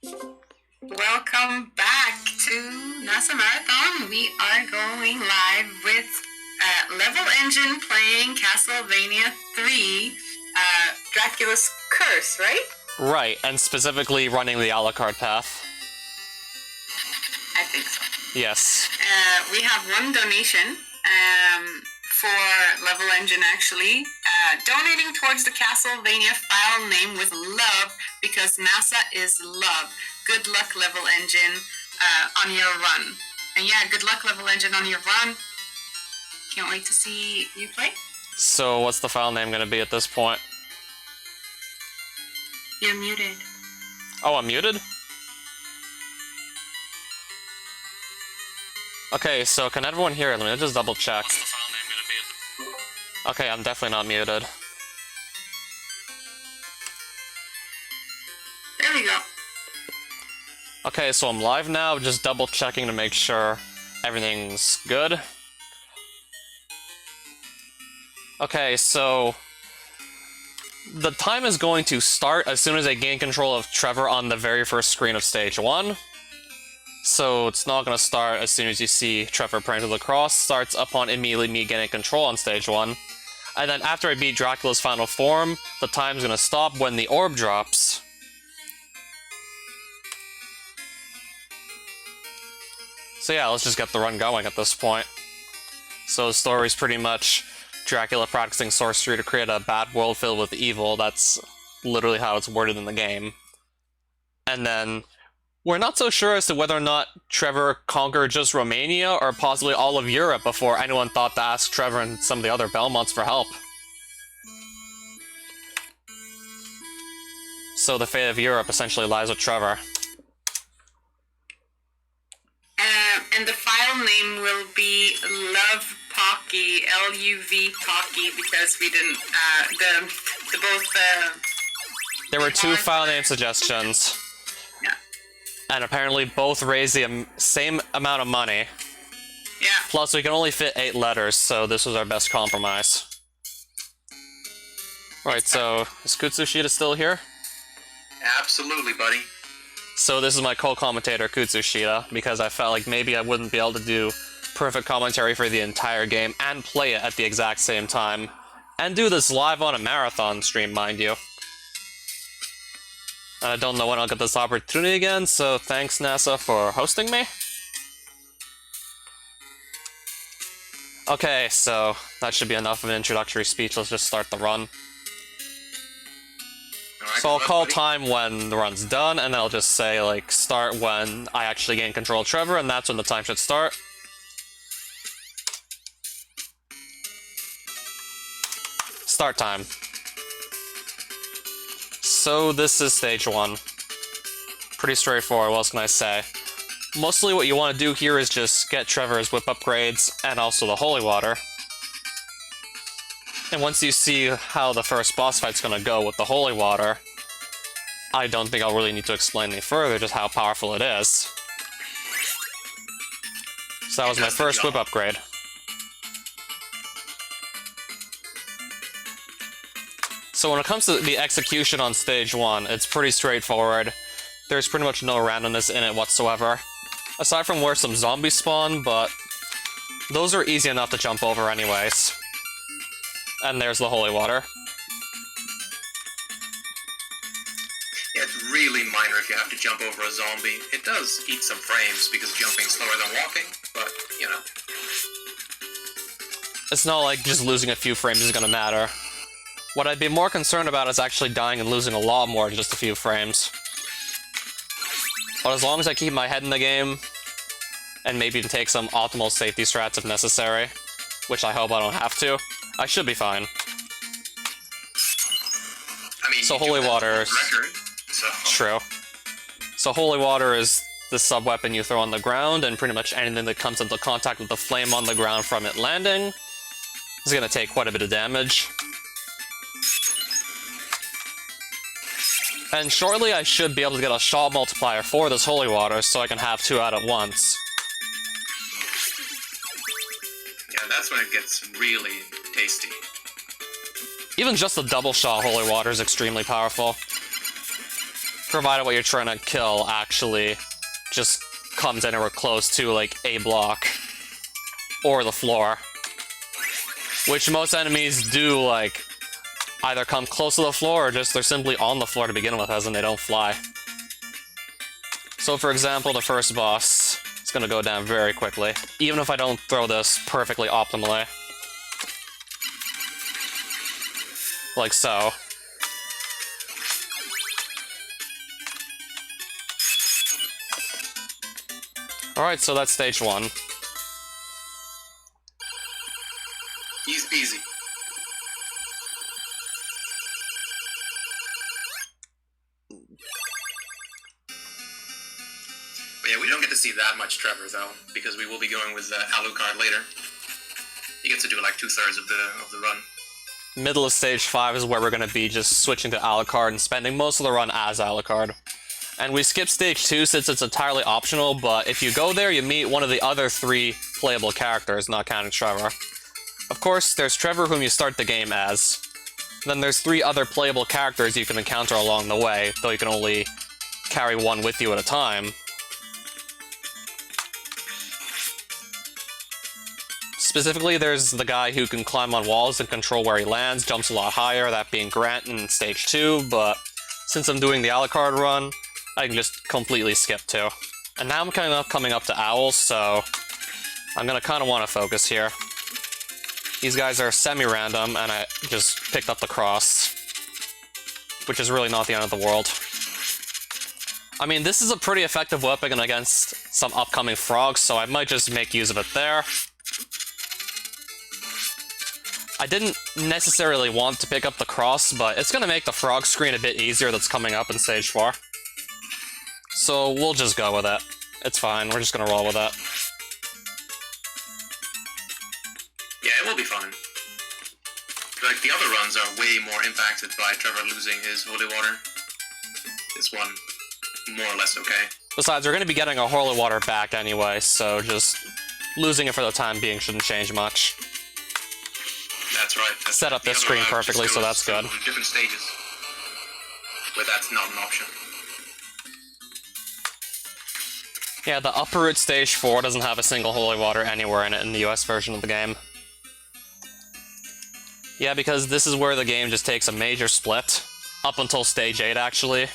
Welcome back to NASA Marathon. We are going live with Level Engine playing Castlevania 3, Dracula's Curse, right? Right, and specifically running the Alucard path. I think so. Yes. We have one donation for Level Engine, actually. Donating towards the Castlevania file name with love, because NASA is love. Good luck, Level Engine, on your run. And yeah, good luck, Level Engine, on your run. Can't wait to see you play. So what's the file name going to be at this point? You're muted. Oh, I'm muted? Okay, so can everyone hear it? Let me just double check. What's the file name gonna be? Okay, I'm definitely not muted. There we go. Okay, so I'm live now, just double checking to make sure everything's good. Okay, so the time is going to start as soon as I gain control of Trevor on the very first screen of stage 1. So it's not going to start as soon as you see Trevor praying to the cross. Starts upon immediately me getting control on stage 1. And then after I beat Dracula's final form, the time's going to stop when the orb drops. So yeah, let's just get the run going at this point. So the story's pretty much Dracula practicing sorcery to create a bad world filled with evil. That's literally how it's worded in the game. And then we're not so sure as to whether or not Trevor conquered just Romania or possibly all of Europe before anyone thought to ask Trevor and some of the other Belmonts for help. So the fate of Europe essentially lies with Trevor. And the file name will be Love Pocky, L-U-V Pocky, because we didn't, There were 2 file name suggestions. Yeah. And apparently both raised the same amount of money. Yeah. Plus, we can only fit 8 letters, so this was our best compromise. Right, so is Kutsushita still here? Absolutely, buddy. So this is my co-commentator, Kutsushita, because I felt like maybe I wouldn't be able to do perfect commentary for the entire game and play it at the exact same time. And do this live on a marathon stream, mind you. And I don't know when I'll get this opportunity again, so thanks NASA for hosting me. Okay, so that should be enough of an introductory speech. Let's just start the run. So I'll call time when the run's done, and then I'll just say, like, start when I actually gain control of Trevor, and that's when the time should start. Start time. So this is stage 1. Pretty straightforward, what else can I say? Mostly what you want to do here is just get Trevor's whip upgrades, and also the holy water. And once you see how the first boss fight's gonna go with the holy water, I don't think I'll really need to explain any further just how powerful it is. So that was my first whip upgrade. So when it comes to the execution on stage 1, it's pretty straightforward. There's pretty much no randomness in it whatsoever. Aside from where some zombies spawn, but those are easy enough to jump over anyways. And there's the holy water. Yeah, it's really minor if you have to jump over a zombie. It does eat some frames because jumping's slower than walking, but, you know. It's not like just losing a few frames is gonna matter. What I'd be more concerned about is actually dying and losing a lot more than just a few frames. But as long as I keep my head in the game, and maybe even take some optimal safety strats if necessary, which I hope I don't have to, I should be fine. I mean, so holy water is true. So holy water is the sub-weapon you throw on the ground, and pretty much anything that comes into contact with the flame on the ground from it landing is going to take quite a bit of damage. And shortly I should be able to get a shot multiplier for this holy water, so I can have 2 out at once. Yeah, that's when it gets really tasty. Even just the double shot holy water is extremely powerful. provided what you're trying to kill actually just comes anywhere close to, like, a block or the floor. Which most enemies do, like, either come close to the floor or just they're simply on the floor to begin with, as in they don't fly. So, for example, the first boss is going to go down very quickly, even if I don't throw this perfectly optimally. Like so. Alright, so that's stage 1. Easy peasy. But yeah, we don't get to see that much Trevor, though, because we will be going with Alucard later. He gets to do like 2/3 of the run. Middle of stage 5 is where we're going to be just switching to Alucard and spending most of the run as Alucard. And we skip stage 2 since it's entirely optional, but if you go there, you meet one of the other 3 playable characters, not counting Trevor. Of course, there's Trevor, whom you start the game as. Then there's 3 other playable characters you can encounter along the way, though you can only carry one with you at a time. Specifically, there's the guy who can climb on walls and control where he lands, jumps a lot higher, that being Grant in stage 2, but since I'm doing the Alucard run, I can just completely skip 2. And now I'm kind of coming up to Owls, so I'm gonna kind of want to focus here. These guys are semi-random, and I just picked up the cross, which is really not the end of the world. I mean, this is a pretty effective weapon against some upcoming frogs, so I might just make use of it there. I didn't necessarily want to pick up the cross, but it's gonna make the frog screen a bit easier that's coming up in stage 4. So we'll just go with it. It's fine, we're just gonna roll with it. Yeah, it will be fine. Like, the other runs are way more impacted by Trevor losing his holy water. This one, more or less okay. Besides, we're gonna be getting our holy water back anyway, so just losing it for the time being shouldn't change much. That's right. Set up this screen perfectly, so that's good. Different stages, where that's not an option. Yeah, the upper root stage 4 doesn't have a single holy water anywhere in it in the US version of the game. Yeah, because this is where the game just takes a major split, up until stage 8 actually.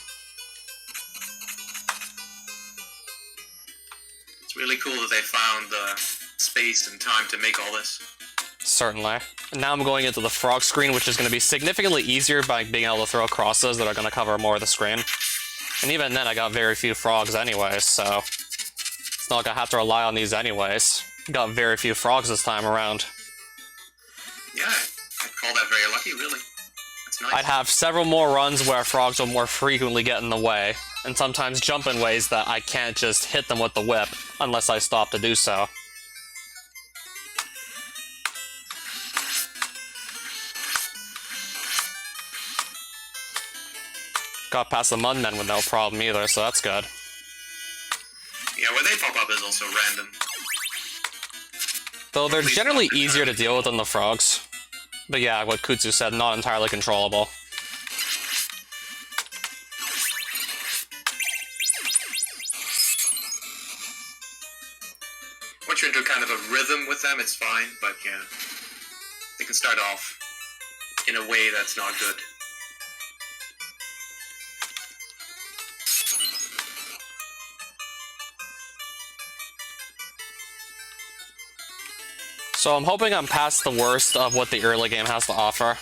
It's really cool that they found the space and time to make all this. Certainly. And now I'm going into the frog screen, which is going to be significantly easier by being able to throw crosses that are going to cover more of the screen. And even then, I got very few frogs anyways, so it's not going to have to rely on these anyways. Got very few frogs this time around. Yeah, I'd call that very lucky, really. That's nice. I'd have several more runs where frogs will more frequently get in the way, and sometimes jump in ways that I can't just hit them with the whip unless I stop to do so. Got past the Mudmen with no problem either, so that's good. Yeah, where they pop up is also random. Though they're generally easier to deal with than the frogs. But yeah, what Kutsu said, not entirely controllable. Once you're into kind of a rhythm with them, it's fine, but yeah. They can start off in a way that's not good. So I'm hoping I'm past the worst of what the early game has to offer.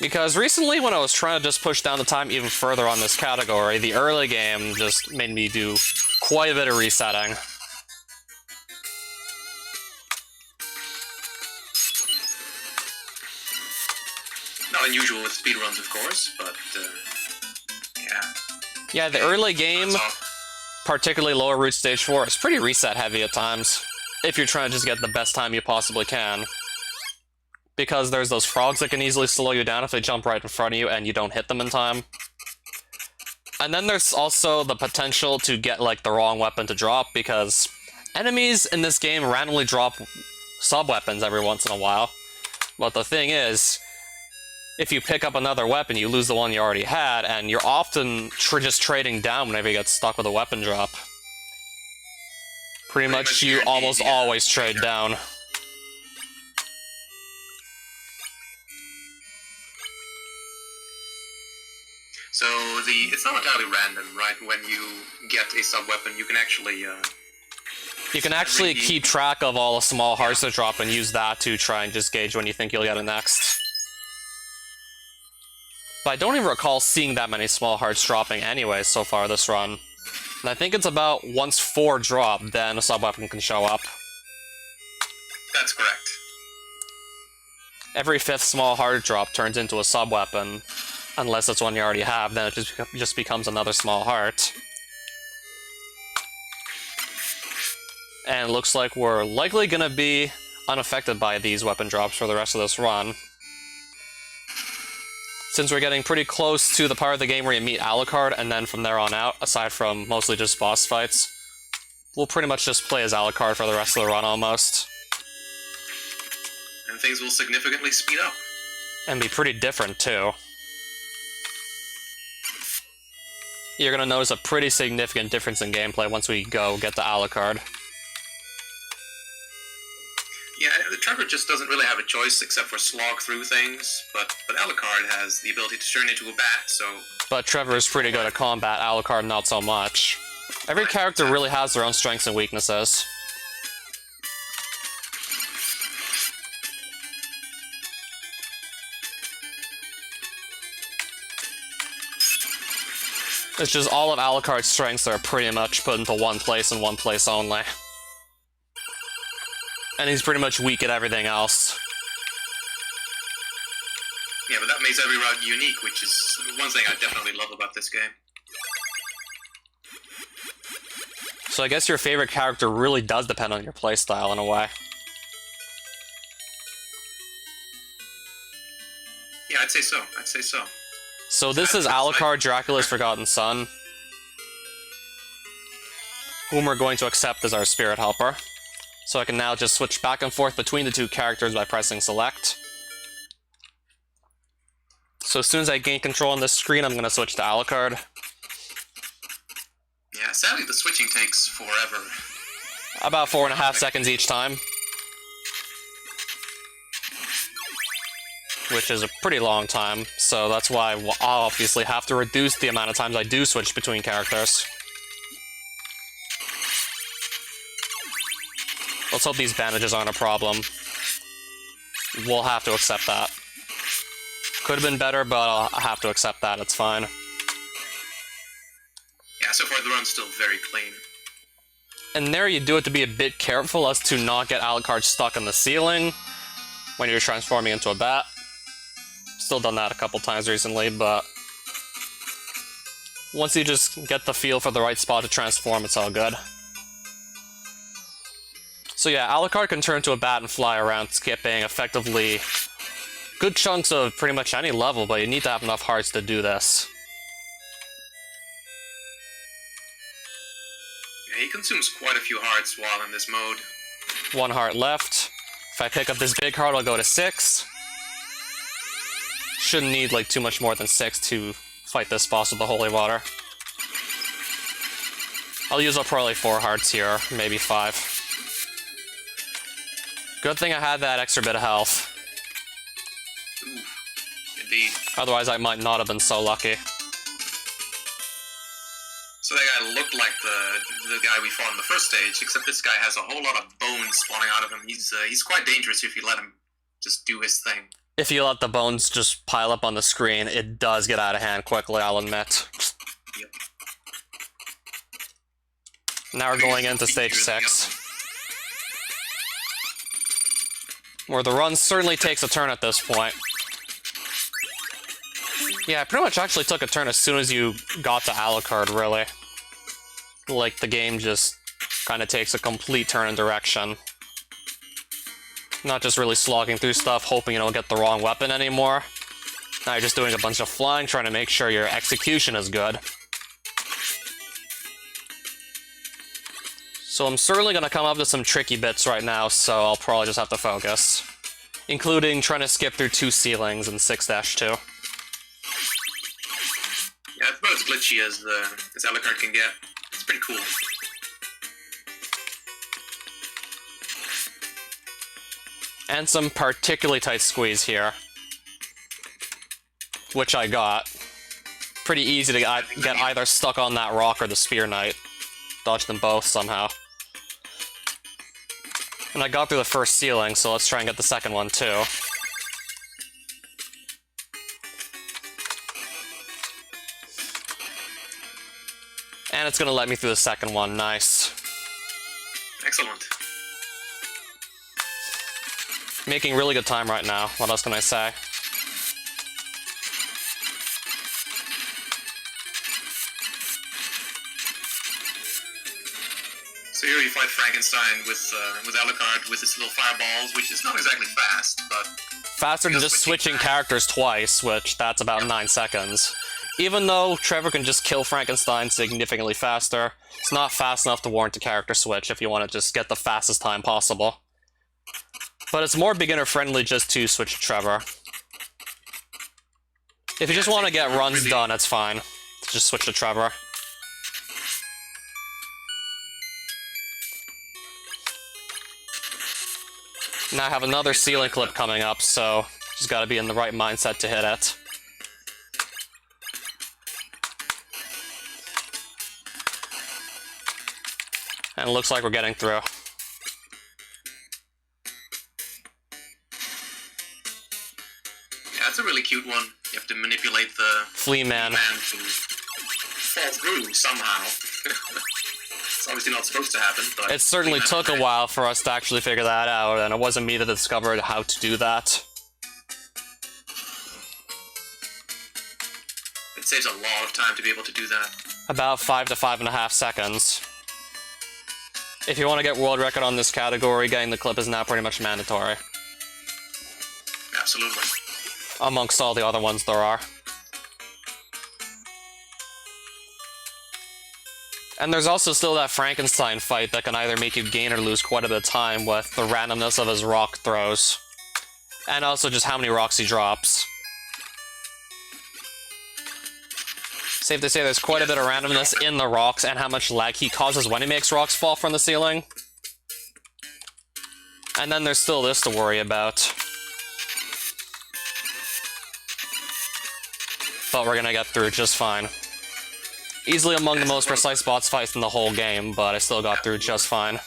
Because recently, when I was trying to just push down the time even further on this category, the early game just made me do quite a bit of resetting. Not unusual with speedruns, of course, but yeah. Yeah, the early game, particularly lower root stage 4, is pretty reset heavy at times. If you're trying to just get the best time you possibly can. Because there's those frogs that can easily slow you down if they jump right in front of you and you don't hit them in time. And then there's also the potential to get, like, the wrong weapon to drop, because enemies in this game randomly drop sub-weapons every once in a while. But the thing is, if you pick up another weapon, you lose the one you already had, and you're often just trading down whenever you get stuck with a weapon drop. Pretty much you almost always trade down. So it's not entirely random, right? When you get a sub-weapon, you can actually... You can actually keep track of all the small hearts that drop and use that to try and just gauge when you think you'll get it next. But I don't even recall seeing that many small hearts dropping anyway so far this run. And I think it's about once 4 drop, then a sub-weapon can show up. That's correct. Every 5th small heart drop turns into a sub-weapon. Unless it's one you already have, then it just becomes another small heart. And it looks like we're likely going to be unaffected by these weapon drops for the rest of this run. Since we're getting pretty close to the part of the game where you meet Alucard, and then from there on out, aside from mostly just boss fights, we'll pretty much just play as Alucard for the rest of the run almost. And things will significantly speed up. And be pretty different too. You're going to notice a pretty significant difference in gameplay once we get to Alucard. Yeah, Trevor just doesn't really have a choice except for slog through things, but Alucard has the ability to turn into a bat, so... But Trevor is pretty good at combat, Alucard not so much. Every character really has their own strengths and weaknesses. It's just all of Alucard's strengths are pretty much put into one place and one place only. And he's pretty much weak at everything else. Yeah, but that makes every route unique, which is one thing I definitely love about this game. So I guess your favorite character really does depend on your playstyle in a way. Yeah, I'd say so. I'd say so. So this is Alucard, Dracula's Forgotten Son, whom we're going to accept as our spirit helper. So I can now just switch back and forth between the two characters by pressing select. So as soon as I gain control on this screen, I'm going to switch to Alucard. Yeah, sadly the switching takes forever. About 4.5 seconds each time. Which is a pretty long time, so that's why I'll obviously have to reduce the amount of times I do switch between characters. Let's hope these bandages aren't a problem. We'll have to accept that. Could have been better, but I'll have to accept that, it's fine. Yeah, so far the run's still very clean. And there you do it to be a bit careful as to not get Alucard stuck in the ceiling when you're transforming into a bat. Still done that a couple times recently, but once you just get the feel for the right spot to transform, it's all good. So yeah, Alucard can turn into a bat and fly around, skipping effectively good chunks of pretty much any level, but you need to have enough hearts to do this. Yeah, he consumes quite a few hearts while in this mode. 1 heart left. If I pick up this big heart, I'll go to 6. Shouldn't need like too much more than 6 to fight this boss with the holy water. I'll use up probably 4 hearts here, maybe 5. Good thing I had that extra bit of health. Ooh, indeed. Otherwise I might not have been so lucky. So that guy looked like the guy we fought in the first stage, except this guy has a whole lot of bones spawning out of him. He's quite dangerous if you let him just do his thing. If you let the bones just pile up on the screen, it does get out of hand quickly, I'll admit. Yep. Now we're going into stage 6. Where the run certainly takes a turn at this point. Yeah, it pretty much actually took a turn as soon as you got to Alucard, really. Like, the game just kind of takes a complete turn in direction. Not just really slogging through stuff, hoping you don't get the wrong weapon anymore. Now you're just doing a bunch of flying, trying to make sure your execution is good. So I'm certainly going to come up with some tricky bits right now, so I'll probably just have to focus. including trying to skip through 2 ceilings in 6-2. Yeah, it's about as glitchy as Alucard can get. It's pretty cool. And some particularly tight squeeze here, which I got. Pretty easy to get either stuck on that rock or the Spear Knight. Dodge them both somehow. And I got through the first ceiling, so let's try and get the second one too. And it's gonna let me through the second one, nice. Excellent. Making really good time right now, what else can I say? So here you fight Frankenstein with Alucard with his little fireballs, which is not exactly fast, but... Faster than just switching characters twice, which that's about 9 seconds. Even though Trevor can just kill Frankenstein significantly faster, it's not fast enough to warrant a character switch if you want to just get the fastest time possible. But it's more beginner-friendly just to switch to Trevor. If you just want to get runs done, it's fine. Just switch to Trevor. Now I have another ceiling clip coming up, so just gotta be in the right mindset to hit it. And it looks like we're getting through. Yeah, it's a really cute one. You have to manipulate the Flea Man. to fall through somehow. It's obviously not supposed to happen, but... It certainly took a while for us to actually figure that out, and it wasn't me that discovered how to do that. It saves a lot of time to be able to do that. About 5 to 5.5 seconds. If you want to get world record on this category, getting the clip is now pretty much mandatory. Absolutely. Amongst all the other ones there are. And there's also still that Frankenstein fight that can either make you gain or lose quite a bit of time with the randomness of his rock throws. And also just how many rocks he drops. Safe to say there's quite a bit of randomness in the rocks and how much lag he causes when he makes rocks fall from the ceiling. And then there's still this to worry about. But we're gonna get through just fine. Easily among the most precise boss fights in the whole game, but I still got through just fine.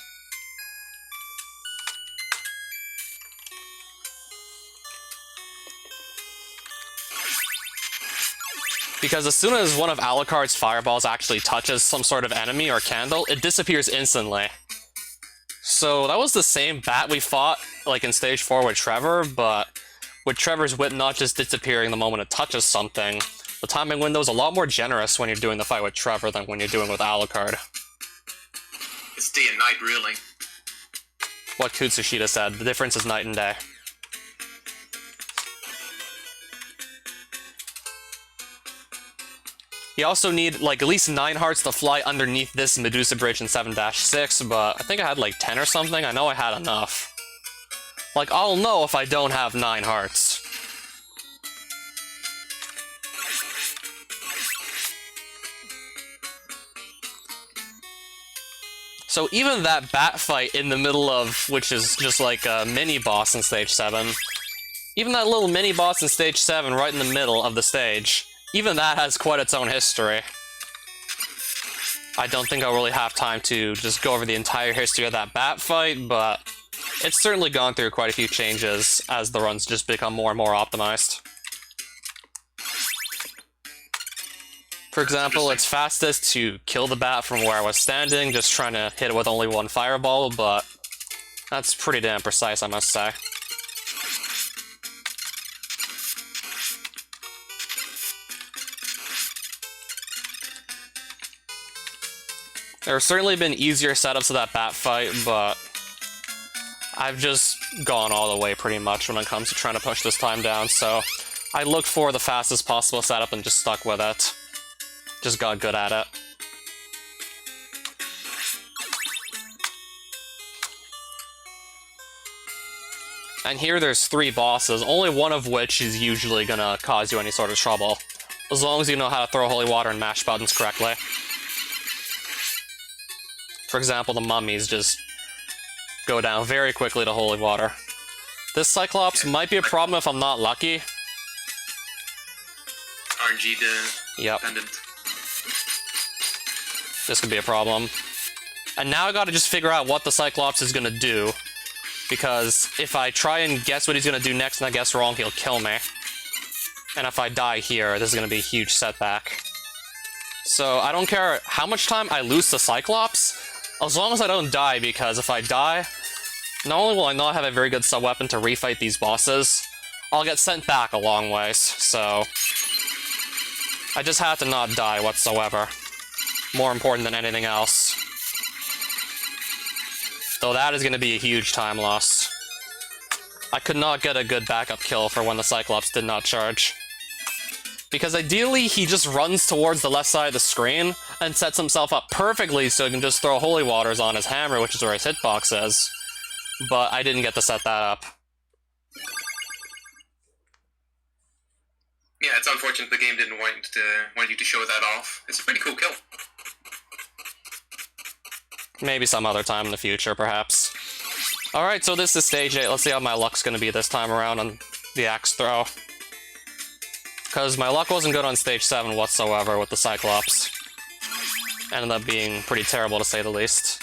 Because as soon as one of Alucard's fireballs actually touches some sort of enemy or candle, it disappears instantly. So that was the same bat we fought, like in Stage 4 with Trevor, but with Trevor's whip not just disappearing the moment it touches something, the timing window is a lot more generous when you're doing the fight with Trevor than when you're doing with Alucard. It's day and night, really. What Kutsushita said, the difference is night and day. You also need, like, at least 9 hearts to fly underneath this Medusa Bridge in 7-6, but I think I had, like, 10 or something. I know I had enough. Like, I'll know if I don't have 9 hearts. So even that bat fight in the middle of, which is just like a mini-boss in Stage 7, even that little mini-boss in Stage 7 right in the middle of the stage, even that has quite its own history. I don't think I'll really have time to just go over the entire history of that bat fight, but it's certainly gone through quite a few changes as the runs just become more and more optimized. For example, it's fastest to kill the bat from where I was standing, just trying to hit it with only 1 fireball, but that's pretty damn precise, I must say. There have certainly been easier setups of that bat fight, but I've just gone all the way pretty much when it comes to trying to push this time down, so I looked for the fastest possible setup and just stuck with it. Just got good at it. And here there's 3 bosses, only one of which is usually gonna cause you any sort of trouble. As long as you know how to throw holy water and mash buttons correctly. For example, the mummies just go down very quickly to holy water. This Cyclops might be a problem if I'm not lucky. RNG Yep. dependent. This could be a problem. And now I gotta just figure out what the Cyclops is gonna do. Because if I try and guess what he's gonna do next and I guess wrong, he'll kill me. And if I die here, this is gonna be a huge setback. So I don't care how much time I lose to Cyclops, as long as I don't die, because if I die, not only will I not have a very good sub-weapon to refight these bosses, I'll get sent back a long ways, so I just have to not die whatsoever. More important than anything else. Though that is going to be a huge time loss. I could not get a good backup kill for when the Cyclops did not charge. Because ideally, he just runs towards the left side of the screen and sets himself up perfectly so he can just throw holy waters on his hammer, which is where his hitbox is. But I didn't get to set that up. Yeah, it's unfortunate the game didn't want you to show that off. It's a pretty cool kill. Maybe some other time in the future, perhaps. Alright, so this is stage 8. Let's see how my luck's gonna be this time around on the axe throw. Because my luck wasn't good on stage 7 whatsoever with the Cyclops. Ended up being pretty terrible, to say the least.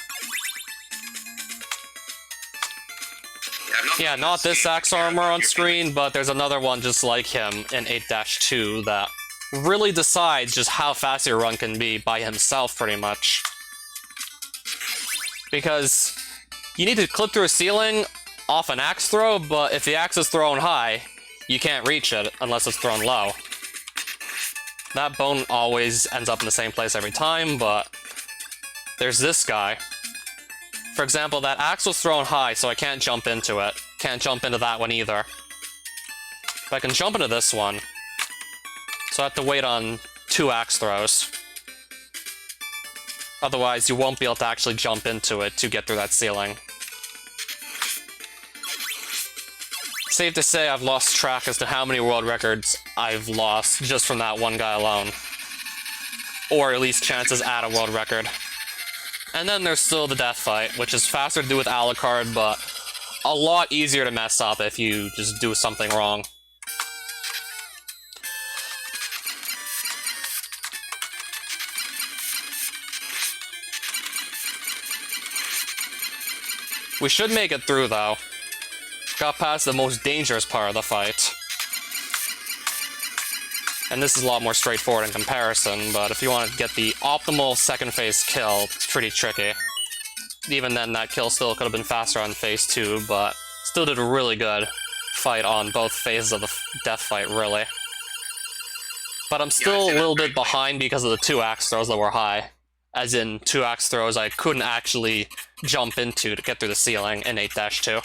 Yeah, not this axe armor on screen, but there's another one just like him in 8-2 that really decides just how fast your run can be by himself, pretty much. Because you need to clip through a ceiling off an axe throw, but if the axe is thrown high, you can't reach it unless it's thrown low. That bone always ends up in the same place every time, but there's this guy. For example, that axe was thrown high, so I can't jump into it. Can't jump into that one either. But I can jump into this one. So I have to wait on 2 axe throws. Otherwise, you won't be able to actually jump into it to get through that ceiling. Safe to say I've lost track as to how many world records I've lost just from that one guy alone. Or at least chances at a world record. And then there's still the death fight, which is faster to do with Alucard, but a lot easier to mess up if you just do something wrong. We should make it through, though. Got past the most dangerous part of the fight. And this is a lot more straightforward in comparison, but if you want to get the optimal second phase kill, it's pretty tricky. Even then, that kill still could have been faster on phase 2, but still did a really good fight on both phases of the death fight, really. But I'm still a little bit behind because of the 2 axe throws that were high. As in, 2 axe throws I couldn't actually jump into to get through the ceiling in 8-2.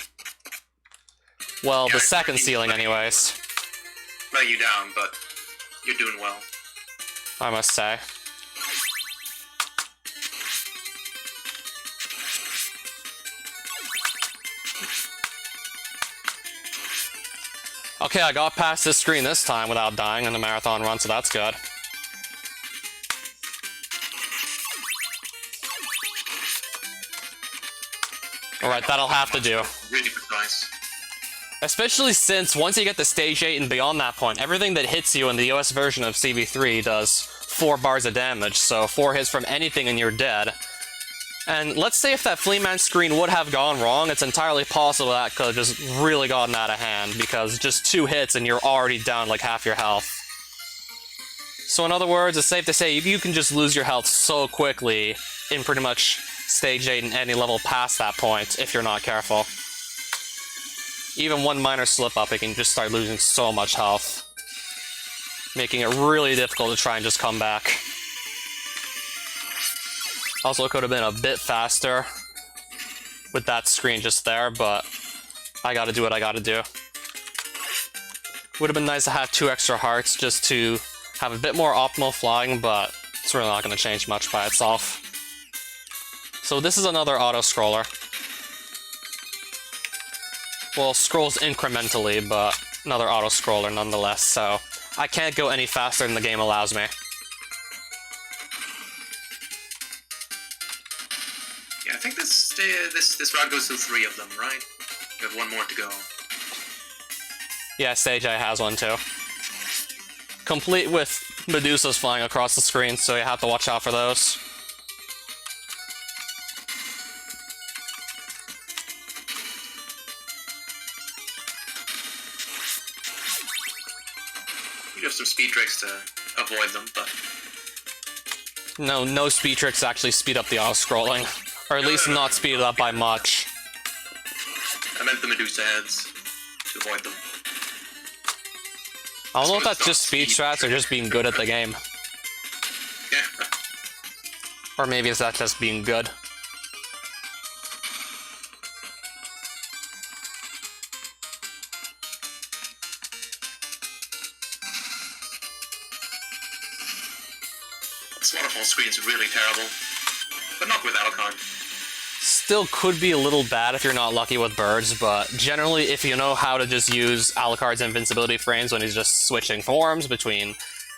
Well, the second ceiling anyways. Let you down, but you're doing well. I must say. Okay, I got past this screen this time without dying in the marathon run, so that's good. Alright, that'll have to do. Really precise. Especially since once you get to stage 8 and beyond that point, everything that hits you in the US version of CV3 does 4 bars of damage, so 4 hits from anything and you're dead. And let's say if that Fleaman screen would have gone wrong, it's entirely possible that could have just really gotten out of hand, because just 2 hits and you're already down like half your health. So in other words, it's safe to say you can just lose your health so quickly in pretty much stage 8 and any level past that point if you're not careful. Even one minor slip-up, it can just start losing so much health, making it really difficult to try and just come back. Also, it could have been a bit faster with that screen just there, but I gotta do what I gotta do. Would have been nice to have 2 extra hearts just to have a bit more optimal flying, but it's really not gonna change much by itself. So this is another auto-scroller. Well, scrolls incrementally, but another auto-scroller nonetheless, so I can't go any faster than the game allows me. Yeah, I think this route goes through 3 of them, right? We have 1 more to go. Yeah, Stage A has one too. Complete with Medusas flying across the screen, so you have to watch out for those. You have some speed tricks to avoid them, but... No speed tricks actually speed up the auto-scrolling. Or at least not speed it up by much. I meant the Medusa heads, to avoid them. I don't know if that's just speed strats or just being good at the game. Yeah. Or maybe is that just being good. This waterfall screen's really terrible. But not with Alucard. Still could be a little bad if you're not lucky with birds, but generally if you know how to just use Alucard's invincibility frames when he's just switching forms between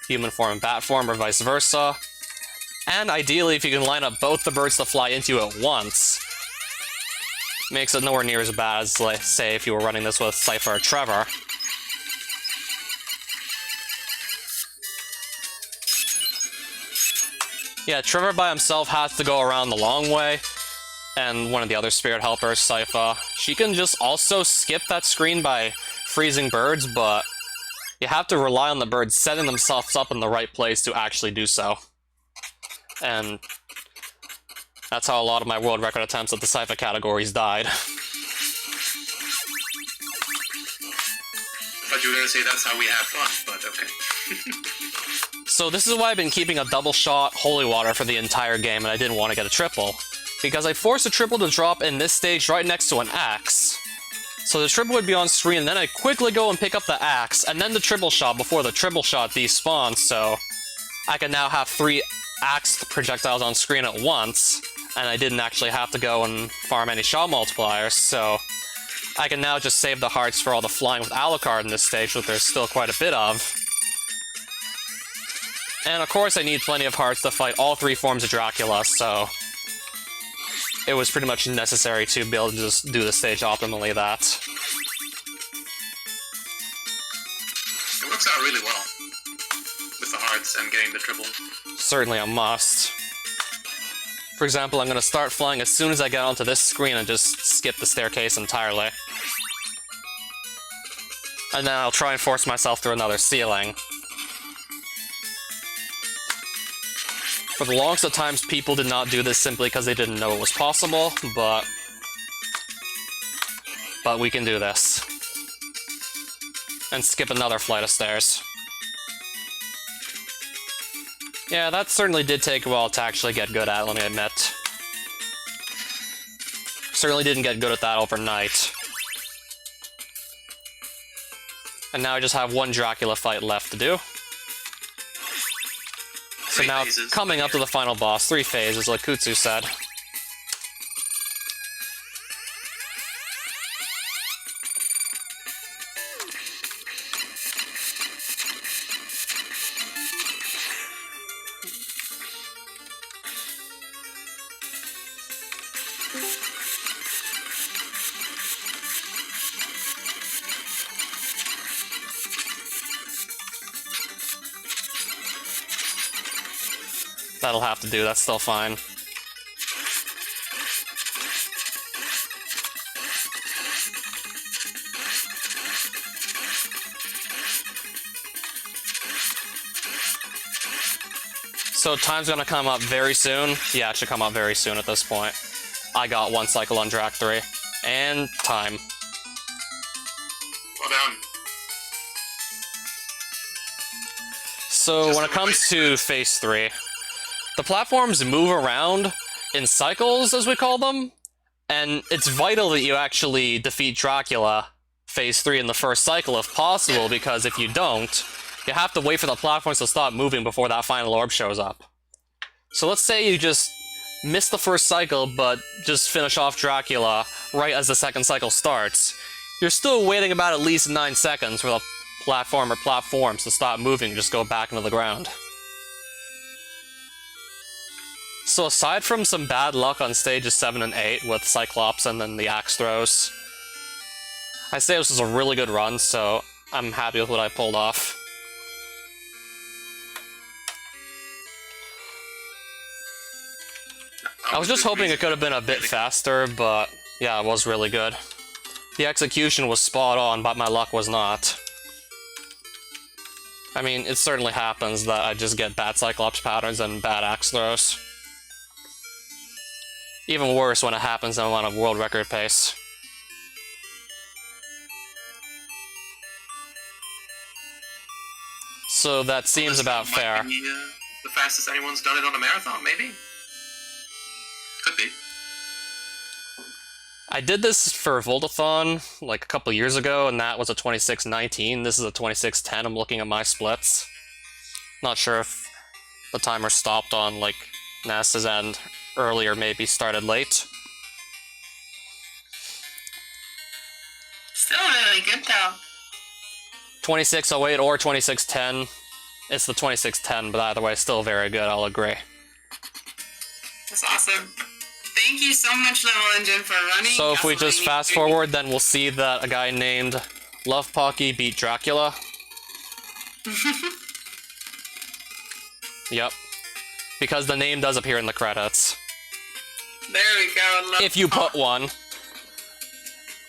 human form and bat form or vice versa, and ideally if you can line up both the birds to fly into you at once, makes it nowhere near as bad as, like, say, if you were running this with Cypher or Trevor. Yeah, Trevor by himself has to go around the long way, and one of the other spirit helpers, Cypher, she can just also skip that screen by freezing birds, but you have to rely on the birds setting themselves up in the right place to actually do so. And that's how a lot of my world record attempts at the Cypher categories died. Thought you were gonna say that's how we have fun, but okay. So this is why I've been keeping a double shot Holy Water for the entire game, and I didn't want to get a triple. Because I forced a triple to drop in this stage right next to an axe. So the triple would be on screen, and then I'd quickly go and pick up the axe, and then the triple shot before the triple shot despawns, so I can now have 3 axe projectiles on screen at once, and I didn't actually have to go and farm any shot multipliers, so I can now just save the hearts for all the flying with Alucard in this stage, which there's still quite a bit of. And of course I need plenty of hearts to fight all 3 forms of Dracula, so it was pretty much necessary to be able to just do the stage optimally that. It works out really well. With the hearts and getting the triple. Certainly a must. For example, I'm going to start flying as soon as I get onto this screen and just skip the staircase entirely. And then I'll try and force myself through another ceiling. For the longest of times, people did not do this simply because they didn't know it was possible, but we can do this. And skip another flight of stairs. Yeah, that certainly did take a while to actually get good at, let me admit. Certainly didn't get good at that overnight. And now I just have 1 Dracula fight left to do. So now, coming up to the final boss, 3 phases, like Kutsu said. That'll have to do, that's still fine. So time's gonna come up very soon. Yeah, it should come up very soon at this point. I got 1 cycle on Drac 3. And time. Well done. So when it comes to phase 3, the platforms move around in cycles, as we call them, and it's vital that you actually defeat Dracula phase 3 in the first cycle if possible, because if you don't, you have to wait for the platforms to stop moving before that final orb shows up. So let's say you just miss the first cycle, but just finish off Dracula right as the second cycle starts. you're still waiting about at least 9 seconds for the platform or platforms to stop moving and just go back into the ground. So aside from some bad luck on stages 7 and 8 with Cyclops and then the axe throws, I say this was a really good run, so I'm happy with what I pulled off. I was just hoping it could have been a bit faster, but yeah, it was really good. The execution was spot on, but my luck was not. I mean, it certainly happens that I just get bad Cyclops patterns and bad axe throws. Even worse when it happens and I'm on a world record pace. So that seems about fair. Be, the fastest anyone's done it on a marathon, maybe? Could be. I did this for Voltathon like a couple years ago, and that was a 26:19. This is a 26:10. I'm looking at my splits. Not sure if the timer stopped on like NES's end earlier, maybe started late. Still really good though. 26:08 or 26:10. It's the 26:10, but either way, still very good. I'll agree. That's awesome. Thank you so much, Level Engine, for running. So if we just fast forward, then we'll see that a guy named Love Pocky beat Dracula. Yep. Because the name does appear in the credits. There we go. If you put one.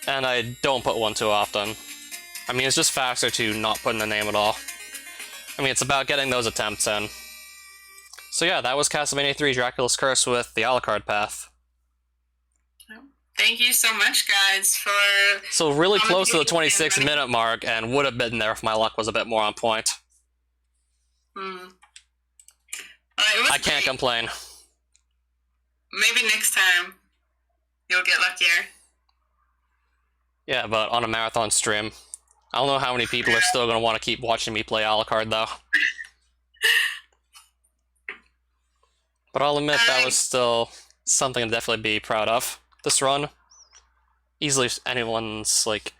And I don't put one too often. I mean, it's just faster to not put in the name at all. I mean, it's about getting those attempts in. So yeah, that was Castlevania 3 Dracula's Curse with the Alucard path. Thank you so much, guys, for... So really close to the 26-minute mark, and would have been there if my luck was a bit more on point. I can't complain. Maybe next time you'll get luckier. Yeah, but on a marathon stream. I don't know how many people are still going to want to keep watching me play Alucard, though. But I'll admit that was still something to definitely be proud of. This run, easily anyone's, like,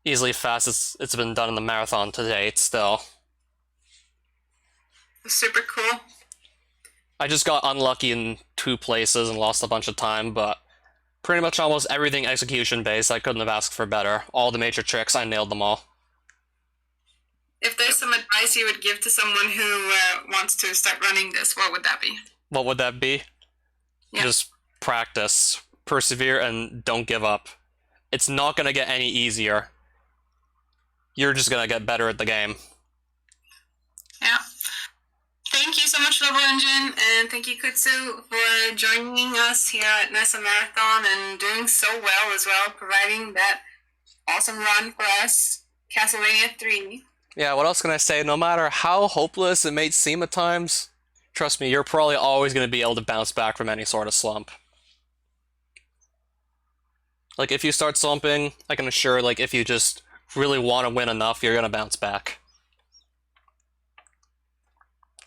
easily fastest it's been done in the marathon to date, still. Super cool. I just got unlucky in 2 places and lost a bunch of time, but pretty much almost everything execution-based. I couldn't have asked for better. All the major tricks, I nailed them all. If there's some advice you would give to someone who wants to start running this, what would that be? What would that be? Yeah. Just practice, persevere, and don't give up. It's not going to get any easier. You're just going to get better at the game. Yeah. Thank you so much, Level Engine, and thank you, Kutsu, for joining us here at NES Marathon and doing so well as well, providing that awesome run for us, Castlevania 3. Yeah, what else can I say? No matter how hopeless it may seem at times, trust me, you're probably always going to be able to bounce back from any sort of slump. Like, if you start slumping, I can assure, like, if you just really want to win enough, you're going to bounce back.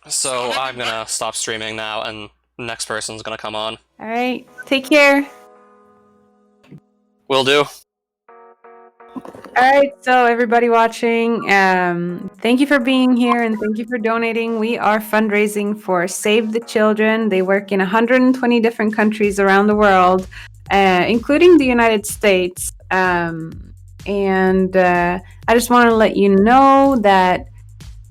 So I'm going to stop streaming now, and the next person's going to come on. Alright, take care. Will do. Alright, so everybody watching, thank you for being here and thank you for donating. We are fundraising for Save the Children. They work in 120 different countries around the world, including the United States. And I just want to let you know that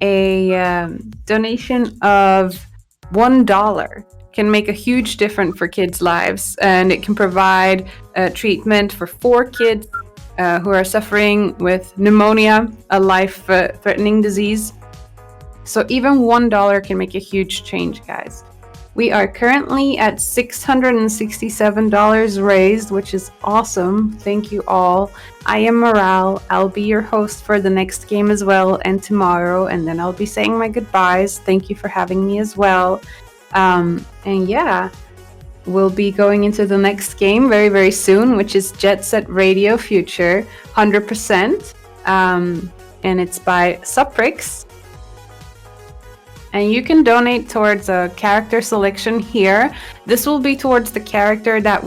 a donation of $1 can make a huge difference for kids' lives, and it can provide treatment for 4 kids who are suffering with pneumonia, a life-threatening disease. So even $1 can make a huge change, guys. We are currently at $667 raised, which is awesome. Thank you all. I am Morale. I'll be your host for the next game as well, and tomorrow, and then I'll be saying my goodbyes. Thank you for having me as well. And yeah, we'll be going into the next game very, very soon, which is Jet Set Radio Future 100%. And it's by Suprix. And you can donate towards a character selection here. This will be towards the character that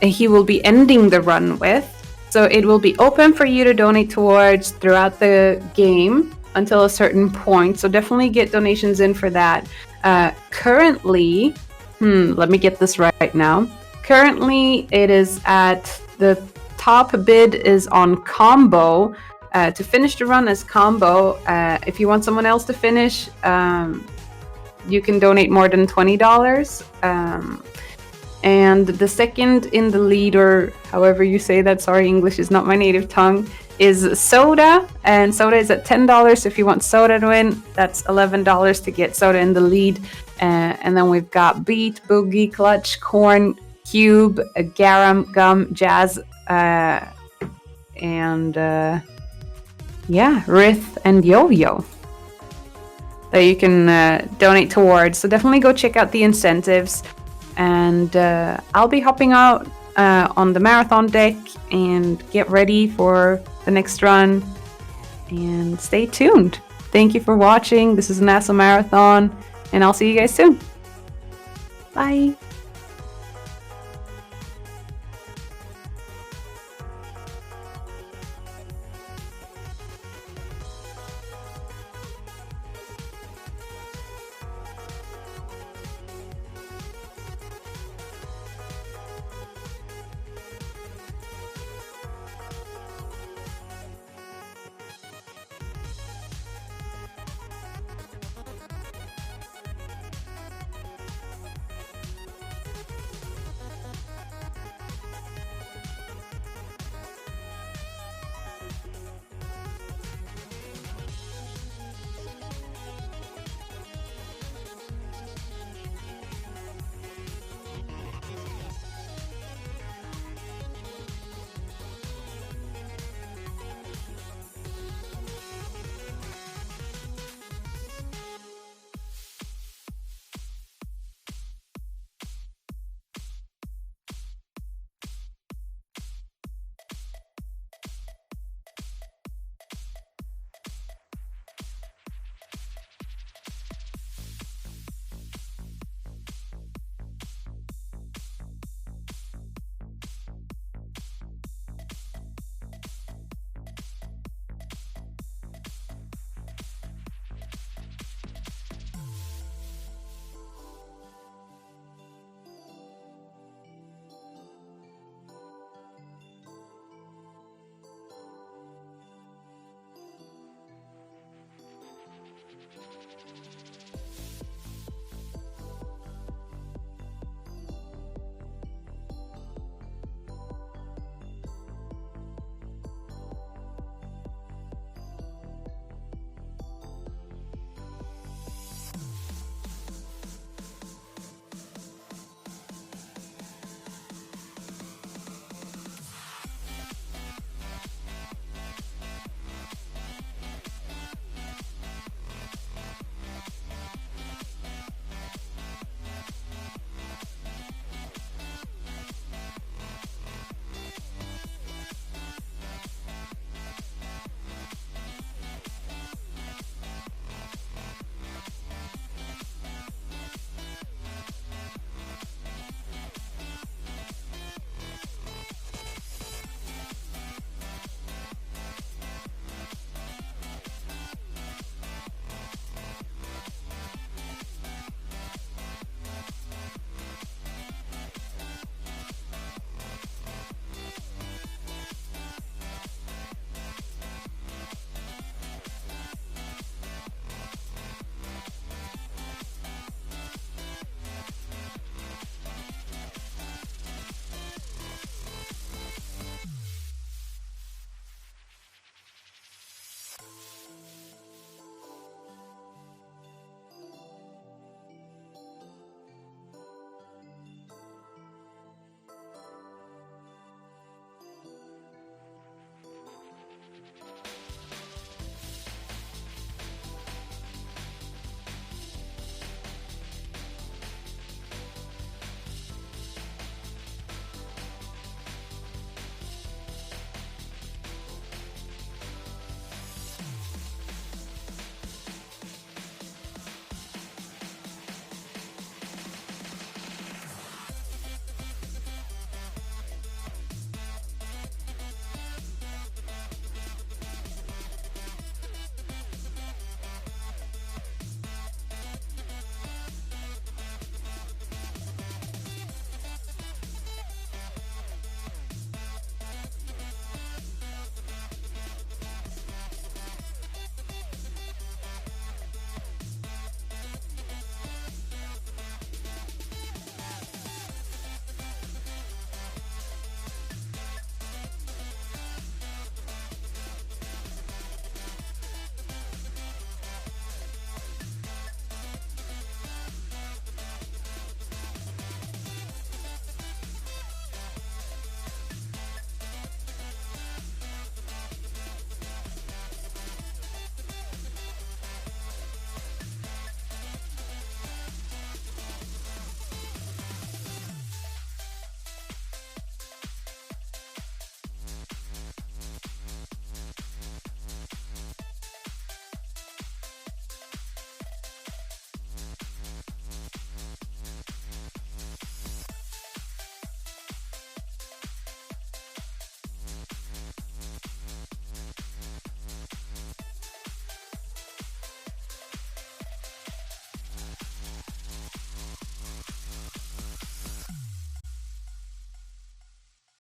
he will be ending the run with. So it will be open for you to donate towards throughout the game until a certain point. So definitely get donations in for that. Currently, let me get this right now. Currently, it is at the top bid is on combo. To finish the run as combo. If you want someone else to finish, you can donate more than $20. And the second in the lead, or however you say that, sorry, English is not my native tongue, is Soda. And Soda is at $10. So if you want Soda to win, that's $11 to get Soda in the lead. And then we've got Beat, Boogie, Clutch, Corn, Cube, Garum, Gum, Jazz, and Rith and Yo-Yo that you can donate towards. So definitely go check out the incentives. And I'll be hopping out on the marathon deck and get ready for the next run. And stay tuned. Thank you for watching. This is NASA Marathon, and I'll see you guys soon. Bye.